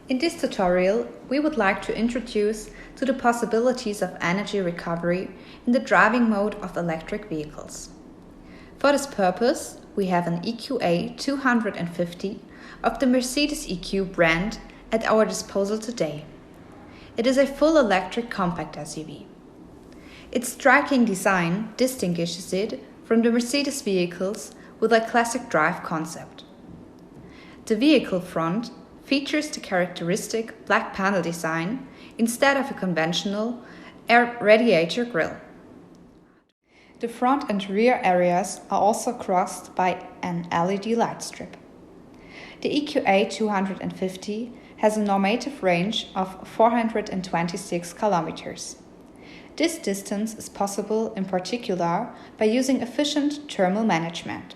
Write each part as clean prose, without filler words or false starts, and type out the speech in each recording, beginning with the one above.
In this tutorial, we would like to introduce to the possibilities of energy recovery in the driving mode of electric vehicles. For this purpose, we have an EQA 250 of the Mercedes EQ brand at our disposal today. It is a full electric compact SUV. Its striking design distinguishes it from the Mercedes vehicles with a classic drive concept. The vehicle front features the characteristic black panel design instead of a conventional air radiator grille. The front and rear areas are also crossed by an LED light strip. The EQA 250 has a normative range of 426 kilometers. This distance is possible in particular by using efficient thermal management,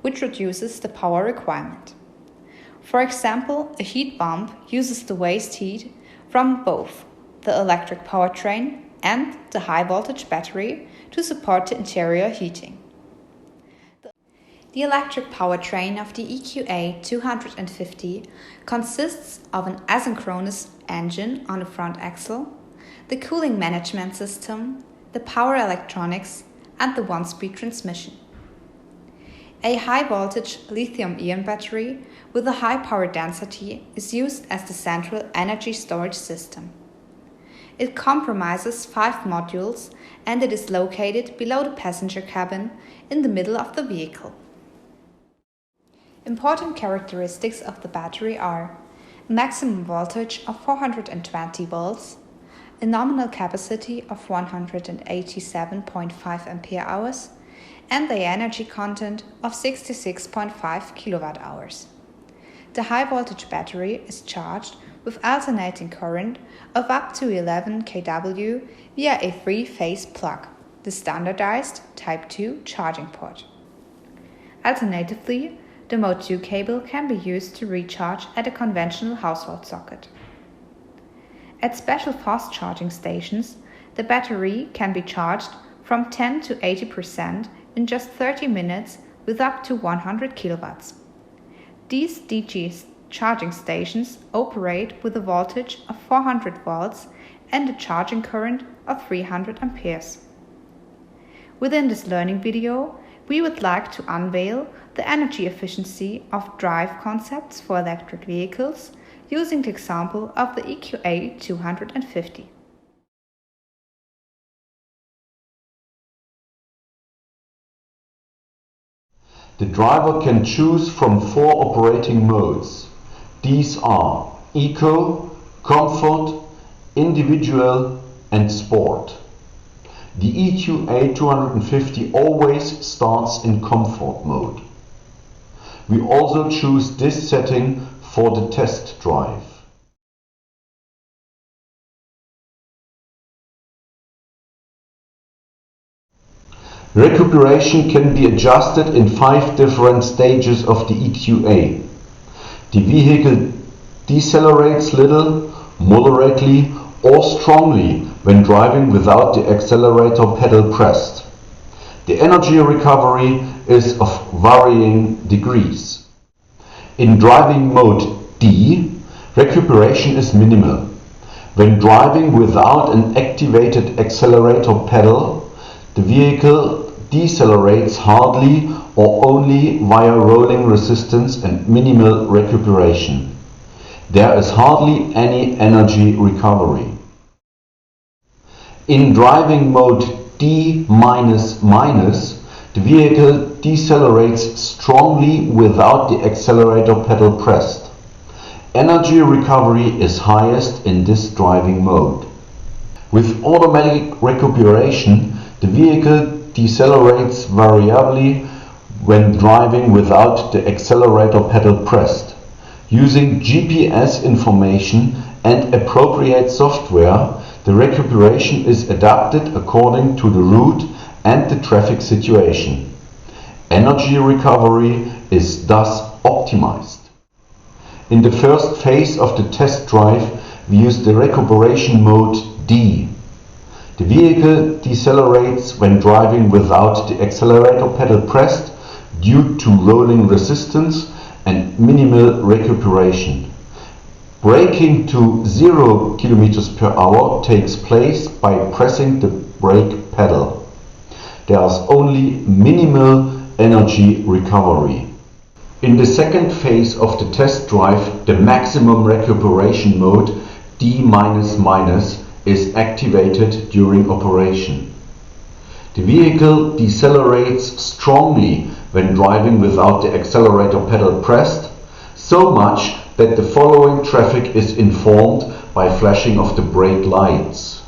which reduces the power requirement. For example, a heat pump uses the waste heat from both the electric powertrain and the high-voltage battery to support the interior heating. The electric powertrain of the EQA 250 consists of an asynchronous engine on the front axle, the cooling management system, the power electronics, and the one-speed transmission. A high-voltage lithium-ion battery with a high power density is used as the central energy storage system. It comprises 5 modules and it is located below the passenger cabin in the middle of the vehicle. Important characteristics of the battery are a maximum voltage of 420 volts, a nominal capacity of 187.5 ampere-hours, and the energy content of 66.5 kilowatt-hours. The high-voltage battery is charged with alternating current of up to 11 kW via a 3-phase plug, the standardized Type 2 charging port. Alternatively, the Mode 2 cable can be used to recharge at a conventional household socket. At special fast charging stations, the battery can be charged from 10 to 80% in just 30 minutes with up to 100 kilowatts. These DG charging stations operate with a voltage of 400 volts and a charging current of 300 amperes. Within this learning video, we would like to unveil the energy efficiency of drive concepts for electric vehicles using the example of the EQA 250. The driver can choose from 4 operating modes. These are Eco, Comfort, Individual and Sport. The EQA 250 always starts in Comfort mode. We also choose this setting for the test drive. Recuperation can be adjusted in 5 different stages of the EQA. The vehicle decelerates little, moderately or strongly when driving without the accelerator pedal pressed. The energy recovery is of varying degrees. In driving mode D, recuperation is minimal. When driving without an activated accelerator pedal, the vehicle decelerates hardly or only via rolling resistance and minimal recuperation. There is hardly any energy recovery. In driving mode D-, the vehicle decelerates strongly without the accelerator pedal pressed. Energy recovery is highest in this driving mode. With automatic recuperation, the vehicle decelerates variably when driving without the accelerator pedal pressed. Using GPS information and appropriate software, the recuperation is adapted according to the route and the traffic situation. Energy recovery is thus optimized. In the first phase of the test drive, we use the recuperation mode D. The vehicle decelerates when driving without the accelerator pedal pressed due to rolling resistance and minimal recuperation. Braking to 0 km per hour takes place by pressing the brake pedal. There is only minimal energy recovery. In the second phase of the test drive, the maximum recuperation mode D-, is activated during operation. The vehicle decelerates strongly when driving without the accelerator pedal pressed, so much that the following traffic is informed by flashing of the brake lights.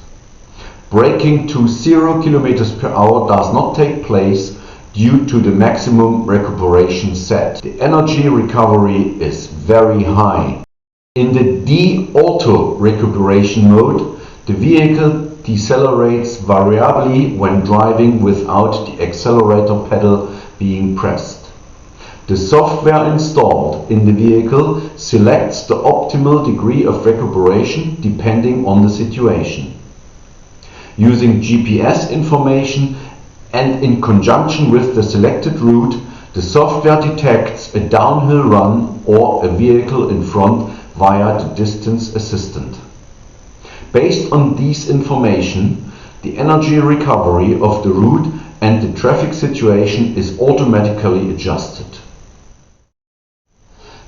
Braking to 0 km per hour does not take place due to the maximum recuperation set. The energy recovery is very high. In the D-auto recuperation mode, the vehicle decelerates variably when driving without the accelerator pedal being pressed. The software installed in the vehicle selects the optimal degree of recuperation depending on the situation. Using GPS information and in conjunction with the selected route, the software detects a downhill run or a vehicle in front via the distance assistant. Based on this information, the energy recovery of the route and the traffic situation is automatically adjusted.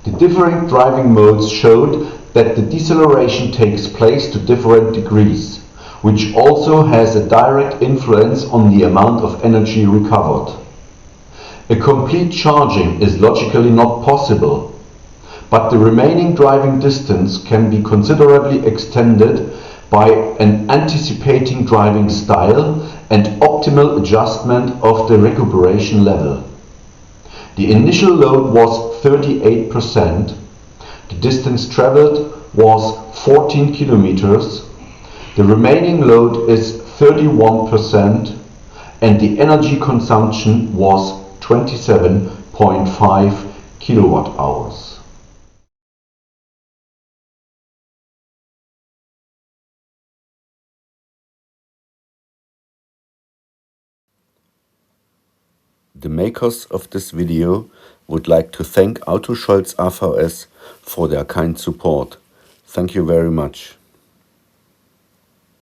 The different driving modes showed that the deceleration takes place to different degrees, which also has a direct influence on the amount of energy recovered. A complete charging is logically not possible, but the remaining driving distance can be considerably extended by an anticipating driving style and optimal adjustment of the recuperation level. The initial load was 38%, the distance traveled was 14 kilometers, the remaining load is 31%, and the energy consumption was 27.5 kilowatt hours. The makers of this video would like to thank Autoscholz AVS for their kind support. Thank you very much.